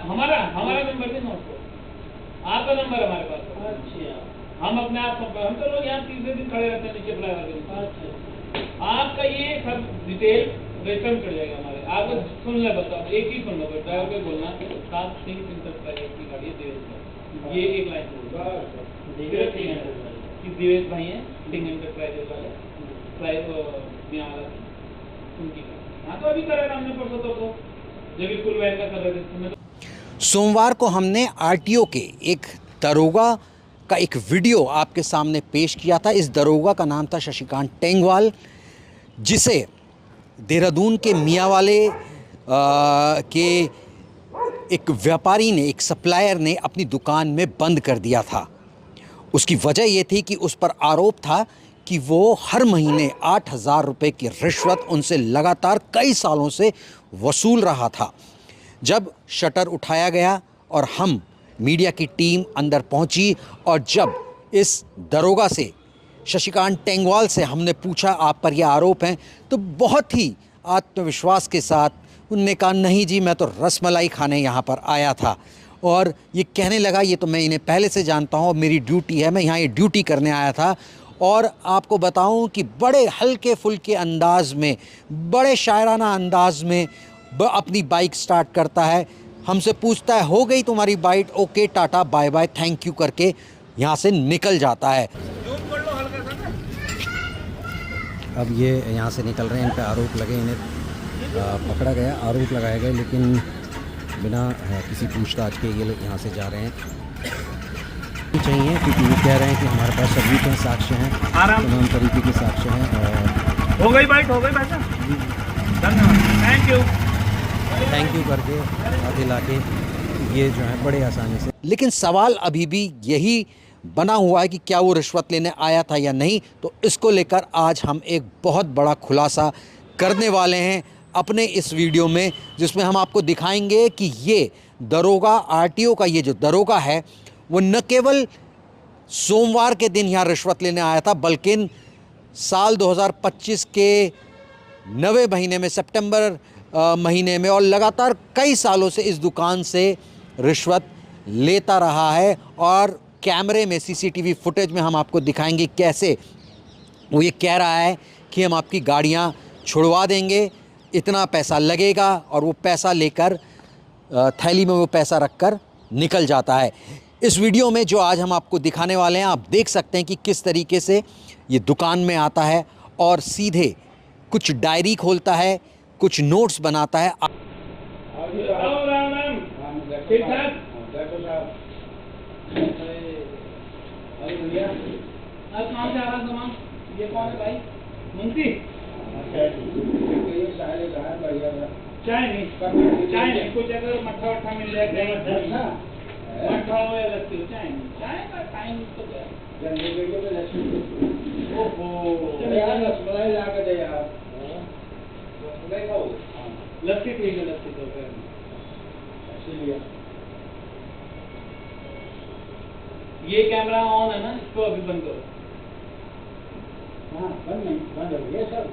हमारा हमारा नंबर भी नोट करो, आपका नंबर हमारे पास है। अच्छा, हम अपने आप हम तो लोग यहाँ तीसरे दिन खड़े रहते हैं नीचे फ्लाईओवर के नीचे। आपका ये सब डिटेल रजिस्टर में चढ़ जाएगा हमारे। आपको सुन ले बताओ, एक ही सुन लो, ड्राइवर को बोलना सात सिंह इंटरप्राइजेज की गाड़ी है देवेश भाई, ये एक लाइन बोल कि देवेश भाई हैं सिंह इंटरप्राइजेज वाले फ्लाईओवर उनकी। हाँ तो अभी करेगा हमने परसों तो जब फुल वैन का कर रहे थे। सोमवार को हमने आरटीओ के एक दरोगा का एक वीडियो आपके सामने पेश किया था। इस दरोगा का नाम था शशिकांत टेंगवाल, जिसे देहरादून के मियांवाले के एक व्यापारी ने, एक सप्लायर ने अपनी दुकान में बंद कर दिया था। उसकी वजह ये थी कि उस पर आरोप था कि वो हर महीने 8,000 रुपये की रिश्वत उनसे लगातार कई सालों से वसूल रहा था। जब शटर उठाया गया और हम मीडिया की टीम अंदर पहुंची और जब इस दरोगा से, शशिकांत टेंगवाल से हमने पूछा आप पर यह आरोप हैं, तो बहुत ही आत्मविश्वास के साथ उनने कहा नहीं जी, मैं तो रसमलाई खाने यहाँ पर आया था। और ये कहने लगा ये तो मैं इन्हें पहले से जानता हूँ, मेरी ड्यूटी है, मैं यहाँ ये ड्यूटी करने आया था। और आपको बताऊँ कि बड़े हल्के फुल्के अंदाज में, बड़े शायराना अंदाज में अपनी बाइक स्टार्ट करता है, हमसे पूछता है हो गई तुम्हारी bike, okay tata bye bye thank you करके यहाँ से निकल जाता है। अब ये यहाँ से निकल रहे हैं, इन पर आरोप लगे, इन्हें पकड़ा गया, आरोप लगाया गया, लेकिन बिना किसी पूछताछ के ये लोग यहाँ से जा रहे हैं। चाहिए क्योंकि ये कह रहे हैं कि हमारे पास सबूत हैं, साक्ष्य हैं, तमाम तरीके के साक्ष्य हैं। और हो गई बाइट धन्यवाद, थैंक यू करके आगे लाके ये जो है बड़े आसानी से। लेकिन सवाल अभी भी यही बना हुआ है कि क्या वो रिश्वत लेने आया था या नहीं। तो इसको लेकर आज हम एक बहुत बड़ा खुलासा करने वाले हैं अपने इस वीडियो में, जिसमें हम आपको दिखाएंगे कि ये दरोगा, आरटीओ का ये जो दरोगा है, वो न केवल सोमवार के दिन यहाँ रिश्वत लेने आया था, बल्कि साल 2025 के 9वें महीने में, सितंबर महीने में, और लगातार कई सालों से इस दुकान से रिश्वत लेता रहा है। और कैमरे में, सीसीटीवी फुटेज में हम आपको दिखाएंगे कैसे वो ये कह रहा है कि हम आपकी गाड़ियाँ छुड़वा देंगे, इतना पैसा लगेगा, और वो पैसा लेकर थैली में वो पैसा रखकर निकल जाता है। इस वीडियो में जो आज हम आपको दिखाने वाले हैं, आप देख सकते हैं कि किस तरीके से ये दुकान में आता है और सीधे कुछ डायरी खोलता है, कुछ नोट्स बनाता है। ये कौन है भाई? मुंशी? चाय नहीं, कुछ अगर मट्ठा वट्ठा मिल जाए, मट्ठा हो या लस्सी हो, चाय नहीं, चाय का टाइम तो क्या? ओहो, रसमलाई ला के दे यार, रसमलाई खाओ? लस्सी ठीक है, लस्सी तो इसीलिए ये कैमरा ऑन है ना, इसको अभी बंद करो। हाँ बंद नहीं, बंद हो गया सब,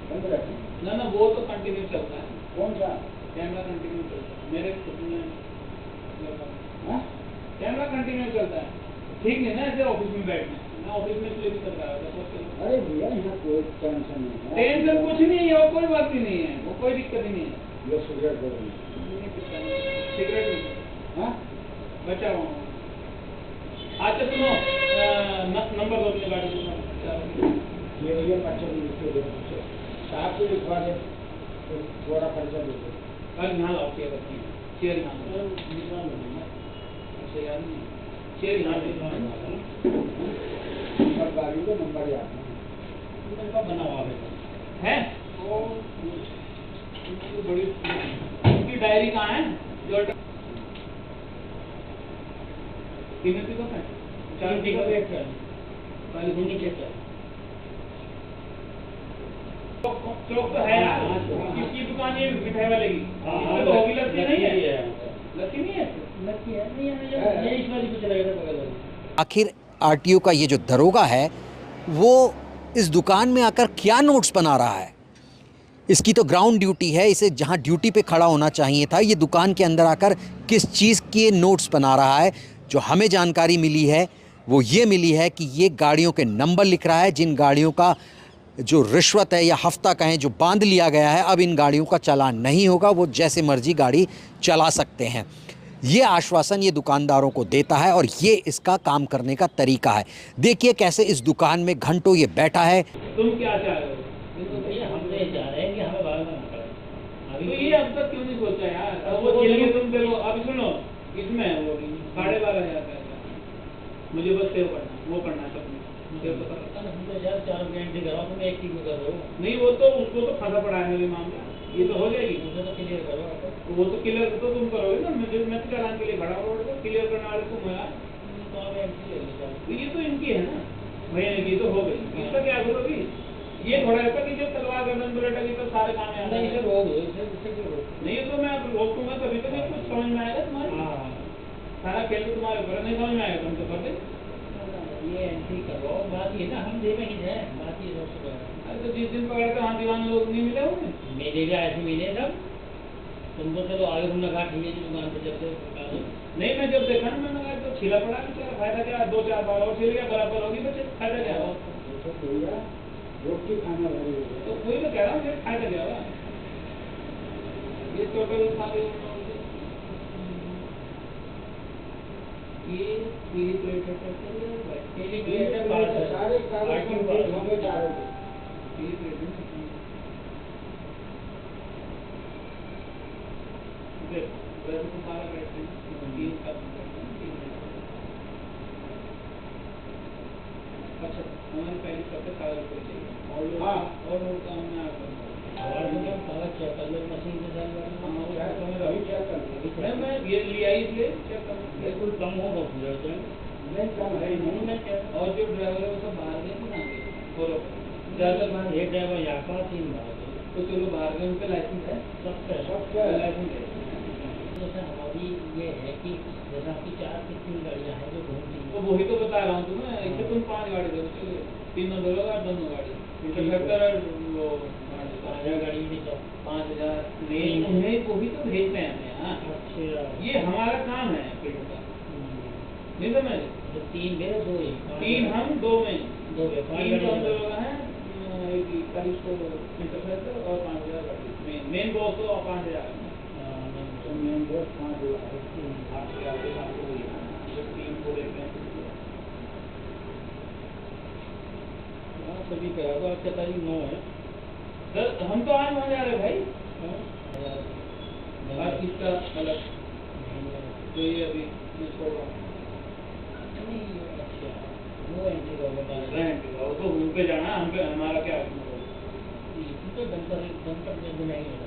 बंद रखें ना ना, वो तो कंटिन्यू चलता है। कौन सा कैमरा कंटिन्यू चलता है? मेरे खुद में कैमरा कंटिन्यू चलता है, ठीक नहीं ना? ऐसे ऑफिस में बैठना, मैं ऑफिस में इसलिए भी कर रहा था। अरे भैया यहाँ कोई टेंशन नहीं है, टेंशन कुछ नहीं है, वो कोई बात ही नहीं है, वो कोई दिक्कत ही नहीं है। ये सिगरेट दे रही है, सिगरेट हाँ बचाओ। अच्छा सुनो, नंबर दो अपने गाड़ी को, ये भैया पर्चा साहब को लिखवा दे, थोड़ा पर्चा दे दो। कल यहाँ लाओ चेयर रखी है, चेयर यहाँ अच्छा यार नहीं, चेयर यहाँ नंबर गाड़ी को नंबर याद का बना हुआ है। बड़ी उनकी डायरी कहाँ है? जो कीमती कब है? चलो ठीक है, एक कल घूमने चेक कर। चौक तो है यार, किसकी दुकान ये मिठाई वाले की? तो होगी लस्सी नहीं है, लस्सी नहीं है, लस्सी है नहीं है, ये इस वाली को चलेगा बगल वाली। आखिर आरटीओ का ये जो दरोगा है, वो इस दुकान में आकर क्या नोट्स बना रहा है? इसकी तो ग्राउंड ड्यूटी है, इसे जहां ड्यूटी पे खड़ा होना चाहिए था, ये दुकान के अंदर आकर किस चीज़ के नोट्स बना रहा है। जो हमें जानकारी मिली है वो ये मिली है कि ये गाड़ियों के नंबर लिख रहा है, जिन गाड़ियों का जो रिश्वत है या हफ्ता कहें जो बांध लिया गया है, अब इन गाड़ियों का चालान नहीं होगा, वो जैसे मर्जी गाड़ी चला सकते हैं। ये आश्वासन ये दुकानदारों को देता है और ये इसका काम करने का तरीका है। देखिए कैसे इस दुकान में घंटों ये बैठा है। तुम क्या चाह रहे हो? हम तो ये चाह रहे हैं कि हमें बाहर ना पड़े। अभी तो ये अब तक क्यों नहीं सोचा यार? अब वो चल के तुम देखो, अभी सुनो, इसमें वो 12,500 पैसा मुझे बस सेव करना, वो करना सब सेव तो करना। हम तो यार 4 गारंटी कराओ, तुम एक की कर रहे हो। नहीं वो तो उसको तो फंसा पड़ा है मेरे मामला, ये तो हो जाएगी। मुझे तो क्लियर करो। वो तो क्लियर तो तुम करोगे ना, मैं तो चालान के लिए खड़ा हूँ, तो क्लियर करने वाले तुम हो यार। तो आप एंट्री ले लो। तो ये तो इनकी है ना भैया की, तो हो गई, इसका क्या करोगी? ये थोड़ा ऐसा कि जो तलवार गर्दन पर लटकी तो सारे काम में नहीं इसे रोक दो, इसे नहीं तो मैं रोकूंगा तभी तो कुछ समझ में आएगा तुम्हारे। सारा खेल तो तुम्हारे ऊपर नहीं समझ में आएगा, तुम तो कर दे। ये एंट्री करो, बात ये ना हम देवे ही है, बात ये सबसे अरे तो जिस दिन पकड़ कर वहाँ दीवान लोग नहीं मिले होंगे, मिलेगा, ऐसे मिले सब। तुमको चलो आगे तुमने कहा ठीक है जी दुकान पे चलते नहीं मैं जब देखा ना मैंने कहा तो छिला पड़ा, क्या फायदा क्या? 2-4 बार और छिल गया, बराबर होगी तो फायदा क्या हुआ? रोटी खाना तो वही तो कह रहा हूँ, फायदा क्या हुआ? ये टोटल सारे ये पीली प्लेट है, पीली प्लेट है, सारे पीली प्लेट वैसे तो सारा बैठते हैं। अच्छा हमारी पहली सबसे कागज कोई चाहिए और लोग काम में कागज चेक कर लो मशीन के साथ। मैं ये लिया ही इसलिए चेक करना, बिल्कुल कम हो तो नहीं कम है नहीं मैं क्या। और जो ड्राइवर है वो सब बाहर गए कि ना गए? बोलो ज़्यादातर बाहर एक ड्राइवर यहाँ का 3 बाहर गए, तो चलो बाहर गए, उनका लाइसेंस है, सबका लाइसेंस है। जैसा हमारी ये है कि जैसा आपकी 4 से 3 गाड़ियाँ हैं जो घूमती हैं, तो वही तो बता रहा हूँ तुम्हें, इससे तुम 5 गाड़ी दो, चलिए 3 दोनों गाड़ी इंटरसेप्टर वो 5,000 गाड़ी नहीं तो 5,000 नहीं, उन्हें वही तो भेजते हैं हमें। हाँ अच्छा ये हमारा काम है फील्ड का, नहीं समझ? तो 3 मेरे 2 ही 3 हम 2 में 2 में 5 3 तो हम गाड़ी लोग हैं, 41 को इंटरसेप्टर और 5,000 गाड़ी मेन बॉस तो 5,000 मेन बॉस 5,000 3 को देखते हैं सभी करा तो आपका तारीख 9 है सर। हम तो आज वहाँ जा रहे भाई, बात इसका अलग तो ये अभी मैं छोड़ रहा हूँ। वो एंट्री का बता रहे हैं, वो तो हम पे जाना, हम पे हमारा क्या तो दंपर में नहीं है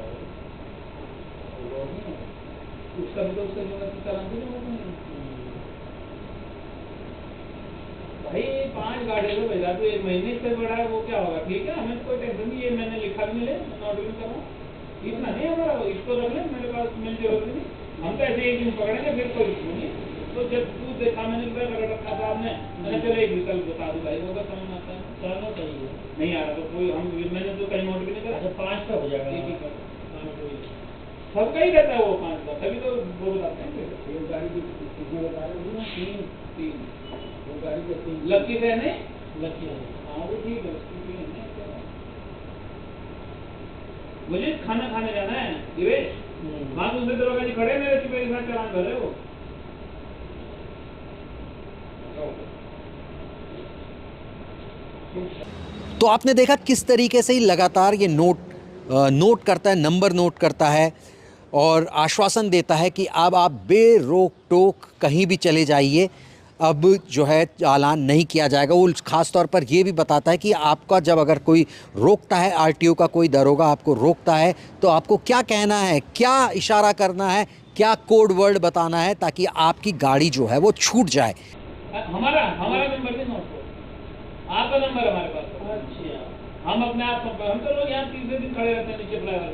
उसका भी तो उसका जो चालान भी नहीं भाई। 5 गाड़ी तो भेजा तो 1 महीने से बड़ा है, वो क्या होगा? ठीक है हमें कोई टेंशन नहीं, ये मैंने लिखा भी मिले, नोट भी कर रहा हूँ, इतना नहीं हमारा, इसको रख ले मेरे पास, मिल जरूरत नहीं। हम तो ऐसे एक दिन पकड़ेंगे फिर कोई इशू नहीं। तो जब तू देखा मैंने रगड़ रखा था आपने, मैंने चले एक विकल्प बता दो भाई, होगा समझ में आता है? चलना चाहिए नहीं आ रहा तो कोई हम मैंने तो कहीं नोट भी नहीं करा। अच्छा 5 का हो जाएगा, एक ही कर सबका ही रहता है वो 5 का, तभी तो वो बताते हैं। एक गाड़ी कितने बता रहे हो? 3 वो गाड़ी के 3 लकी है नहीं लकी है। हाँ वो ठीक है, उसकी भी है। मुझे खाना खाने जाना है दिवेश, वहाँ दूसरे दरोगा जी खड़े मेरे सिपाही के साथ चालान भर रहे हो। तो आपने देखा किस तरीके से ही लगातार ये नोट करता है, नंबर नोट करता है और आश्वासन देता है कि अब आप बेरोक टोक कहीं भी चले जाइए, अब जो है चालान नहीं किया जाएगा। वो ख़ास तौर पर ये भी बताता है कि आपका जब अगर कोई रोकता है, आरटीओ का कोई दरोगा आपको रोकता है तो आपको क्या कहना है, क्या इशारा करना है, क्या कोड वर्ड बताना है ताकि आपकी गाड़ी जो है वो छूट जाए। हमारा नंबर भी नोट करो, आपका नंबर हमारे पास। अच्छा हम अपने आप हम तो लोग यहाँ 3 दिन खड़े रहते हैं नीचे फ्लाईओवर।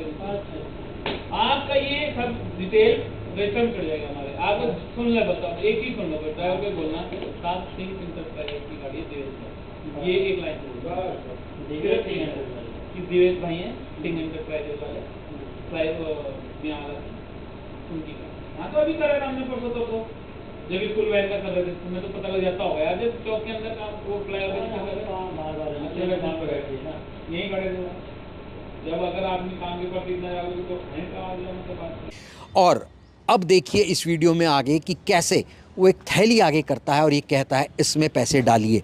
आपका ये सब डिटेल रजिस्टर में चढ़ जाएगा हमारे। आप सुन ले, बताओ एक ही सुन लो, ड्राइवर को बोलना 7 सिंह इंटर की गाड़ी दे, ये एक लाइन कि दिवेश भाई हैं सिंह एंटरप्राइजेस वाले यहाँ वाला उनकी हाँ तो अभी करा हमने परसों तो जब फुल वैन का कर रहे थे तुम्हें तो पता लग जाता होगा यार जब चौक के अंदर काम वो फ्लाईओवर यही खड़े थे जब अगर आदमी काम के प्रति इतना जाओगे तो मतलब। और अब देखिए इस वीडियो में आगे कि कैसे वो एक थैली आगे करता है और ये कहता है इसमें पैसे डालिए।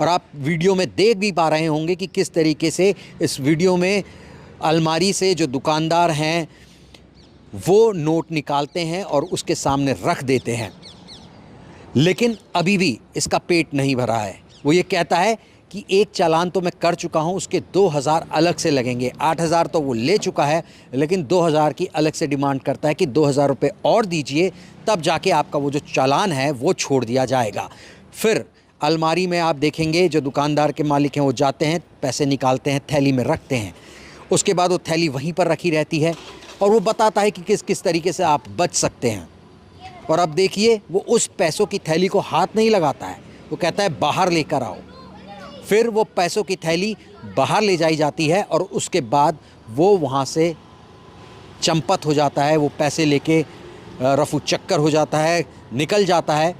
और आप वीडियो में देख भी पा रहे होंगे कि किस तरीके से इस वीडियो में अलमारी से जो दुकानदार हैं वो नोट निकालते हैं और उसके सामने रख देते हैं। लेकिन अभी भी इसका पेट नहीं भरा है। वो ये कहता है कि एक चालान तो मैं कर चुका हूँ, उसके 2000 अलग से लगेंगे। 8000 तो वो ले चुका है, लेकिन 2000 की अलग से डिमांड करता है कि 2000 रुपये और दीजिए, तब जाके आपका वो जो चालान है वो छोड़ दिया जाएगा। फिर अलमारी में आप देखेंगे जो दुकानदार के मालिक हैं वो जाते हैं, पैसे निकालते हैं, थैली में रखते हैं। उसके बाद वो थैली वहीं पर रखी रहती है और वो बताता है कि किस किस तरीके से आप बच सकते हैं। और अब देखिए वो उस पैसों की थैली को हाथ नहीं लगाता है, वो कहता है बाहर लेकर आओ। फिर वो पैसों की थैली बाहर ले जाई जाती है और उसके बाद वो वहाँ से चंपत हो जाता है, वो पैसे लेके रफू चक्कर हो जाता है, निकल जाता है।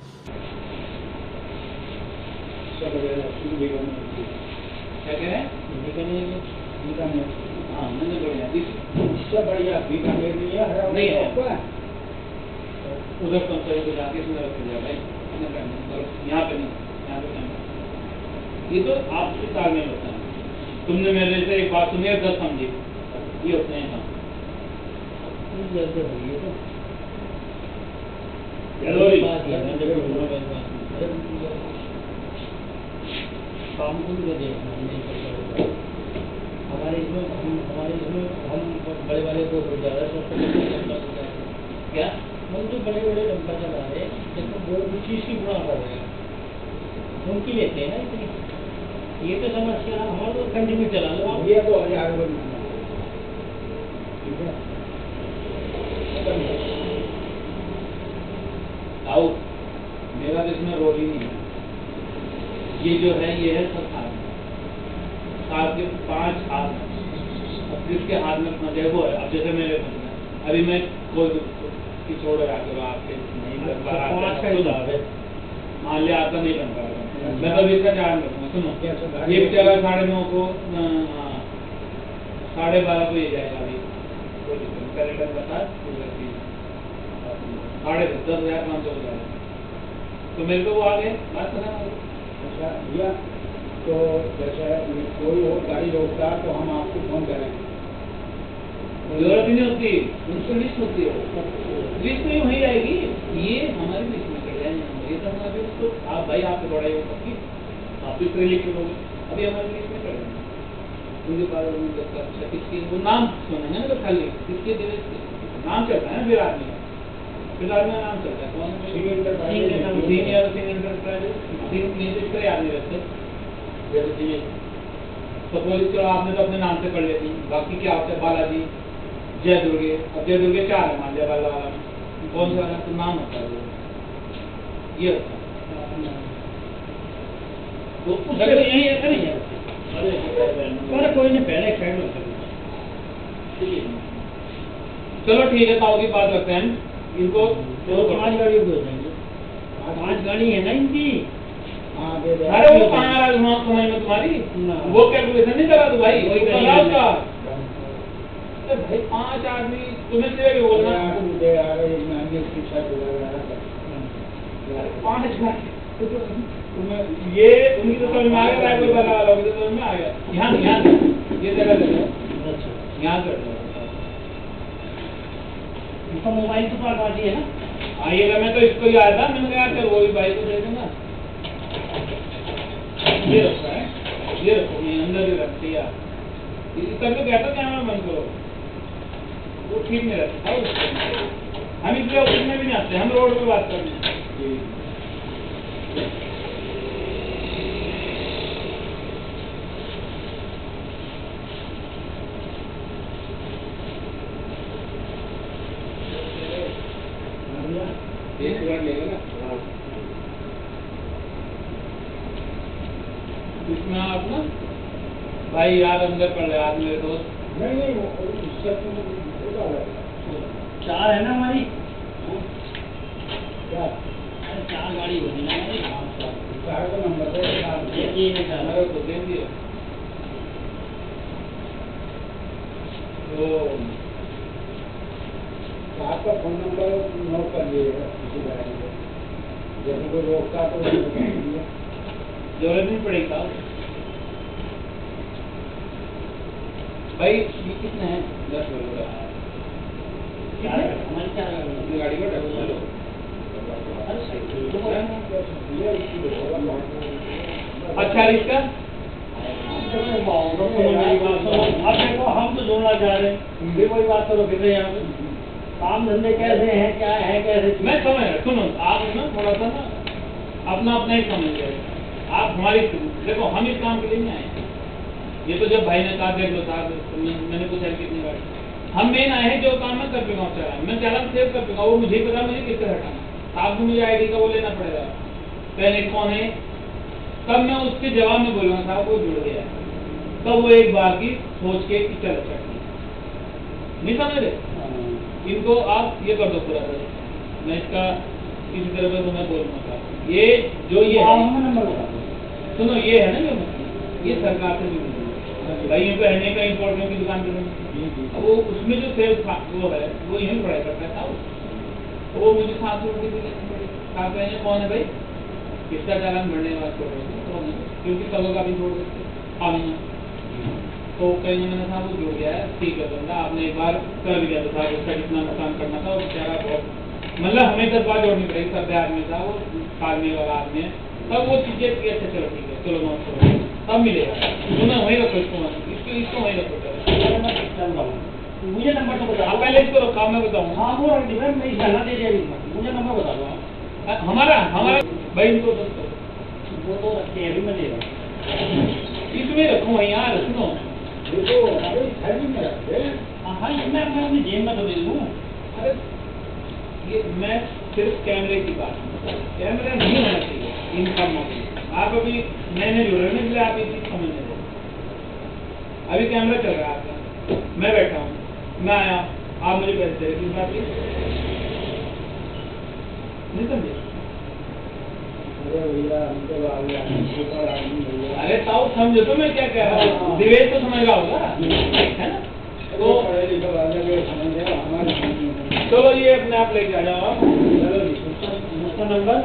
उधर कंपनी को जाके इसमें रख दिया भाई, यहाँ पे नहीं, यहाँ पे नहीं। ये तो आपके तालमेल होता है। तुमने मेरे से एक बात सुनी है 10 समझी, ये होते हैं काम। हमारे इसमें हम बड़े वाले को ज़्यादा क्या हम जो बड़े बड़े डंपर चला रहे हैं वो चीज़ की गुणा कर रहे हैं, उनकी लेते हैं ना इतनी। ये तो समस्या हमारा तो कंटिन्यू चला लो आप, ये तो आओ मेरा तो इसमें रोल ही नहीं है। ये जो है ये है सब साथ के 5 हाथ, अब जिसके हाथ में फंसे वो है। अब जैसे मेरे फंस गए, अभी मैं कोई छोड़ रहा करो आपके नहीं कर पा रहा, मान लिया आपका नहीं बन पा रहा, मैं तो इसका ध्यान रखूँगा। सुनो ये बेचारा 9:30 को 12:30 को ये जाएगा, अभी कोई दिक्कत कैलेंडर बता 10,500 हो जाएगा। तो मेरे को वो आ गए बात करना। अच्छा भैया तो जैसे कोई हो गाड़ी रोकता तो हम आपको फोन करें, जरूरत ही नहीं होती, उनसे लिस्ट होती है, लिस्ट नहीं वहीं आएगी, ये हमारी लिस्ट में कर जाएंगे। ये तो हमारे उसको आप भाई आपको बड़ा ही होगा कि आप इस तरह लिख लोगे, अभी हमारी लिस्ट में कर देंगे। उनके पास अच्छा किसकी वो नाम सुनेंगे ना, तो खाली किसके नाम चलता है ना, फिर आदमी में नाम चलता है कौन सीनियर आदमी रहते। जैसे सपोज चलो आपने तो अपने नाम से कर लेती, बाकी क्या होता है बालाजी जय दुर्गे, अब जय दुर्गे 4 है मान लिया वाला कौन सा वाला तो नाम होता है वो ये होता है। तो उस जगह यही ऐसा नहीं है, अरे कोई नहीं पहले साइड में चलो ठीक है, ताऊ की बात करते हैं इनको। 5 गाड़ी हो जाएंगे, 5 गाड़ी है ना इनकी। अरे वो कहाँ आ रहा कमाई में तुम्हारी, वो कैलकुलेशन नहीं करा तो भाई उसका भाई 5 आदमी तुम्हें से बोलना 5 ये उनकी तो समझ में आ गया, कोई बना वाला तो समझ में आ गया। यहाँ ये जगह यहाँ कर दो मोबाइल तो पास है ना। हाँ ये मैं तो इसको ही आया था, मैंने कहा चल वो भी भाई को दे दूंगा। ये रखा है, ये रखो ये अंदर ही रखती है। तब तो कहता कैमरा बंद करो, वो ठीक नहीं रहता। हम इसलिए ऑफिस में भी नहीं आते, हम रोड पे बात करते हैं। इसमें आप ना भाई यार अंदर पड़ रहे आज मेरे दोस्त। नहीं चार है ना हमारी, क्या 4 गाड़ी होगी ना हमारी, 4 का नंबर है, ये है हमारे को दे दिए। तो आपका फोन नंबर नोट कर लीजिएगा किसी गाड़ी को, जब कोई रोकता तो जरूरत नहीं पड़ेगा। भाई ये कितने हैं? 10 लोग हमारी 4 गाड़ी को अच्छा इसका अब देखो हम तो जोड़ना चाह रहे हैं, फिर कोई बात करो फिर यहाँ पे काम धंधे कैसे हैं, क्या है कैसे। मैं समझ रहा, सुनो आप ना थोड़ा सा ना अपना अपना ही समझ गए आप। हमारी देखो हम इस काम के लिए नहीं आए, ये तो जब भाई ने कहा देख लो साहब तो मैंने कुछ हेल्प कितनी बार, हम मेन आए हैं जो काम मैं कर पाऊँ चाह मैं चालान सेव कर पाऊँगा, वो मुझे पता मुझे किससे हटाना। साहब को मुझे ID का वो लेना पड़ेगा पहले कौन है, तब मैं उसके जवाब में बोलूँगा साहब वो जुड़ गया, तब वो एक बार की सोच के चल सकती नहीं समझ रहे। इनको आप ये कर दो पूरा कर, मैं इसका किसी तरह से मैं बोलूँगा ये जो ये नंबर सुनो ये है ना जो ये सरकार से जुड़ी भाई ये पहने का इम्पोर्टियों की दुकान पे वो उसमें जो सेल वो है वो यही पढ़ाई करता था तो वो मुझे 700 रुपये कहा पहने कौन है भाई किसका चालान भरने के बाद छोड़ क्योंकि सबों का भी छोड़ देते तो कहीं मैंने साहब वो जुड़ गया है ठीक है बंदा आपने एक बार कर दिया तो साहब उसका जितना नुकसान करना था वो बेचारा बहुत मतलब हमें 10 बार जोड़नी पड़ेगी सब आदमी था वो काटने वाला आदमी है तब वो चीजें की अच्छा चलो ठीक है चलो नोट करो तब मिलेगा तुम्हें वहीं रखो इसको वहीं रखो मुझे नंबर तो बता पहले इसको रखा मैं बताऊँ हाँ वो रख दिया मैं जाना दे दिया मुझे नंबर बता दो हमारा भाई इनको वो तो रखते हैं अभी मैं दे रहा हूँ इसमें रखूँ वहीं यार सुनो हाँ मैं अपनी जेब में तो दे दूँ अरे ये मैं सिर्फ कैमरे की बात कैमरा नहीं होना चाहिए इन कामों में आप अभी मैंने जुड़ने के लिए आप ये चीज समझने दो अभी कैमरा चल रहा है आपका मैं बैठा हूँ मैं आया आप मुझे पैसे दे किस बात की नहीं समझे अरे ताऊ समझो तो मैं क्या कह रहा हूँ दिवेश तो समझ रहा होगा है ना तो चलो ये अपने आप लेके आ जाओ आप उसका नंबर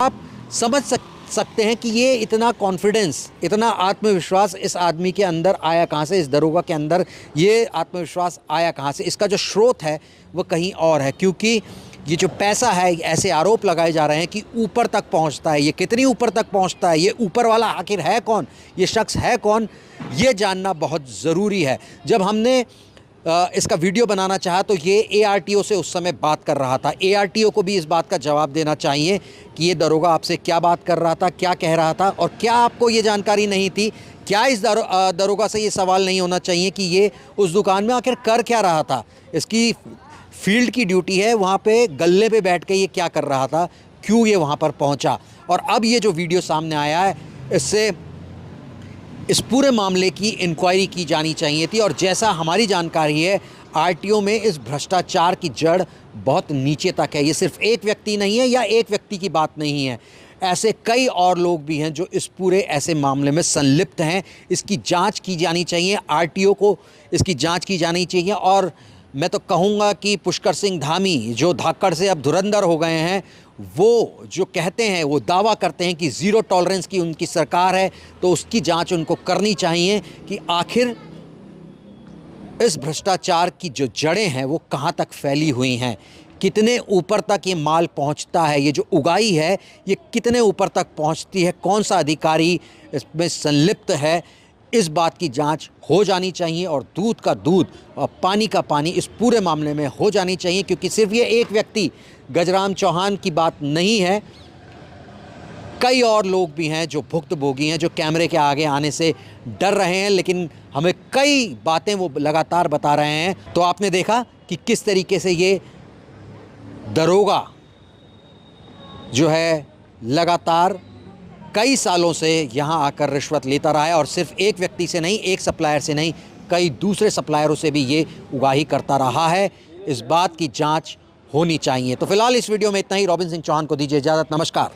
आप समझ सकते हैं कि ये इतना कॉन्फिडेंस इतना आत्मविश्वास इस आदमी के अंदर आया कहाँ से, इस दरोगा के अंदर ये आत्मविश्वास आया कहाँ से। इसका जो स्रोत है वो कहीं और है, क्योंकि ये जो पैसा है ऐसे आरोप लगाए जा रहे हैं कि ऊपर तक पहुंचता है। ये कितनी ऊपर तक पहुंचता है, ये ऊपर वाला आखिर है कौन, ये शख्स है कौन, ये जानना बहुत ज़रूरी है। जब हमने इसका वीडियो बनाना चाहा तो ये ARTO से उस समय बात कर रहा था। ARTO को भी इस बात का जवाब देना चाहिए कि ये दरोगा आपसे क्या बात कर रहा था, क्या कह रहा था, और क्या आपको ये जानकारी नहीं थी। क्या इस दरोगा से ये सवाल नहीं होना चाहिए कि ये उस दुकान में आखिर कर क्या रहा था। इसकी फील्ड की ड्यूटी है, वहाँ पे गल्ले पे बैठ के ये क्या कर रहा था, क्यों ये वहाँ पर पहुँचा। और अब ये जो वीडियो सामने आया है इससे इस पूरे मामले की इंक्वायरी की जानी चाहिए थी। और जैसा हमारी जानकारी है RTO में इस भ्रष्टाचार की जड़ बहुत नीचे तक है। ये सिर्फ एक व्यक्ति नहीं है या एक व्यक्ति की बात नहीं है, ऐसे कई और लोग भी हैं जो इस पूरे ऐसे मामले में संलिप्त हैं। इसकी जांच की जानी चाहिए, RTO को इसकी जांच की जानी चाहिए। और मैं तो कहूँगा कि पुष्कर सिंह धामी जो धाकड़ से अब धुरंधर हो गए हैं, वो जो कहते हैं, वो दावा करते हैं कि ज़ीरो टॉलरेंस की उनकी सरकार है, तो उसकी जांच उनको करनी चाहिए कि आखिर इस भ्रष्टाचार की जो जड़ें हैं वो कहाँ तक फैली हुई हैं, कितने ऊपर तक ये माल पहुंचता है, ये जो उगाई है ये कितने ऊपर तक पहुंचती है, कौन सा अधिकारी इसमें संलिप्त है। इस बात की जांच हो जानी चाहिए और दूध का दूध और पानी का पानी इस पूरे मामले में हो जानी चाहिए, क्योंकि सिर्फ ये एक व्यक्ति गजराम चौहान की बात नहीं है, कई और लोग भी हैं जो भुक्तभोगी हैं, जो कैमरे के आगे आने से डर रहे हैं। लेकिन हमें कई बातें वो लगातार बता रहे हैं। तो आपने देखा कि किस तरीके से ये दरोगा जो है लगातार कई सालों से यहाँ आकर रिश्वत लेता रहा है, और सिर्फ एक व्यक्ति से नहीं, एक सप्लायर से नहीं, कई दूसरे सप्लायरों से भी ये उगाही करता रहा है। इस बात की जांच होनी चाहिए। तो फिलहाल इस वीडियो में इतना ही। रॉबिन सिंह चौहान को दीजिए इजाज़त। नमस्कार।